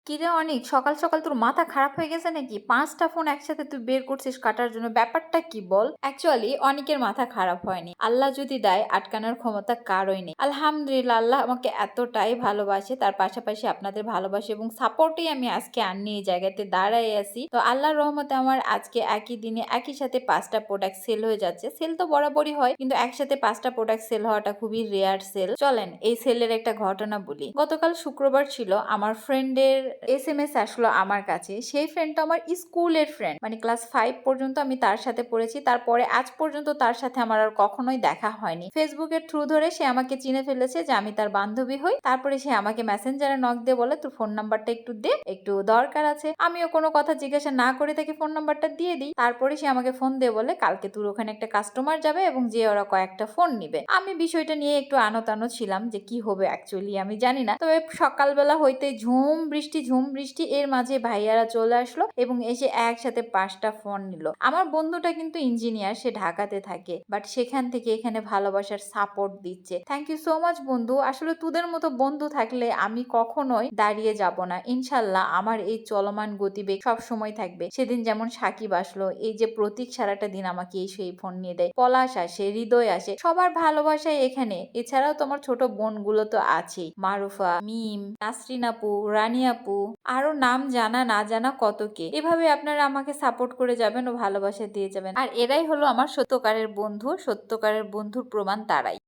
কিরে অনিক, সকাল সকাল তোর মাথা খারাপ হয়ে গেছে নাকি? 5টা ফোন একসাথে তুই বের করছিস কাটার জন্য, ব্যাপারটা কি বল? অ্যাকচুয়ালি অনিকের মাথা খারাপ হয়নি, আল্লাহ যদি দেয় আটকানোর ক্ষমতা কারোই নেই। আলহামদুলিল্লাহ, আল্লাহ আমাকে এতটাই ভালোবাসে, তার পাশাপাশি আপনাদের ভালোবাসে এবং সাপোর্টেই আমি আজকে এই জায়গাতে দাঁড়াই আছি। তো আল্লাহর রহমতে আমার আজকে একই দিনে একই সাথে 5টা প্রোডাক্ট সেল হয়ে যাচ্ছে। সেল তো বরাবরই হয়, কিন্তু একসাথে 5টা প্রোডাক্ট সেল হওয়াটা খুবই রেয়ার সেল। চলেন এই সেলের একটা ঘটনা বলি। গতকাল শুক্রবার ছিল, আমার ফ্রেন্ডের SMS আসলো আমার কাছে। সেই ফ্রেন্ডটা আমার স্কুলের ফ্রেন্ড, মানে ক্লাস 5 পর্যন্ত আমি তার সাথে পড়েছি। তারপরে আজ পর্যন্ত তার সাথে আমার আর কখনোই দেখা হয়নি। ফেসবুকের থ্রু ধরে সে আমাকে চিনে ফেলেছে যে আমি তার বান্ধবী হই। তারপরে সে আমাকে মেসেঞ্জারে নক দিয়ে বলে, তোর ফোন নাম্বারটা একটু দে, একটু দরকার আছে। আমিও কোনো কথা জিজ্ঞাসা না করে তাকে ফোন নাম্বারটা দিয়ে দিই। তারপরে সে আমাকে ফোন দিয়ে বলে, কালকে তোর ওখানে একটা কাস্টমার যাবে এবং যে ওরা কয়েকটা ফোন নিবে। আমি বিষয়টা নিয়ে একটু আনতানো ছিলাম যে কি হবে অ্যাকচুয়ালি আমি জানি না। তবে সকালবেলা হইতে ঝুম বৃষ্টি, এর মাঝে ভাইয়ারা চলে আসলো এবং এসে একসাথে 5টা ফোন নিল। আমার বন্ধুটা কিন্তু ইঞ্জিনিয়ার, সে ঢাকাতে থাকে, বাট সেখান থেকে এখানে ভালোবাসার সাপোর্ট দিচ্ছে। থ্যাংক ইউ সো মাচ বন্ধু। আসলে তোদের মতো বন্ধু থাকলে আমি কখনোই দাঁড়িয়ে যাব না। ইনশাল্লাহ আমার এই চলমান গতিবেগ সব সময় থাকবে। সেদিন যেমন সাকিব আসলো, এই যে প্রতীক সারাটা দিন আমাকে সেই ফোন নিয়ে দেয়, পলাশ আসে, হৃদয় আসে, সবার ভালোবাসায় এখানে। এছাড়াও তোমার ছোট বোনগুলো তো আছেই, মারুফা, মিম, নাসরিন আপু, রানী আপু, আরো নাম জানা না জানা কত কে। এভাবে আপনারা আমাকে সাপোর্ট করে যাবেন ও ভালোবাসা দিয়ে যাবেন। আর এরাই হলো আমার সত্যকারের বন্ধু, সত্যকারের বন্ধুর প্রমাণ তারাই।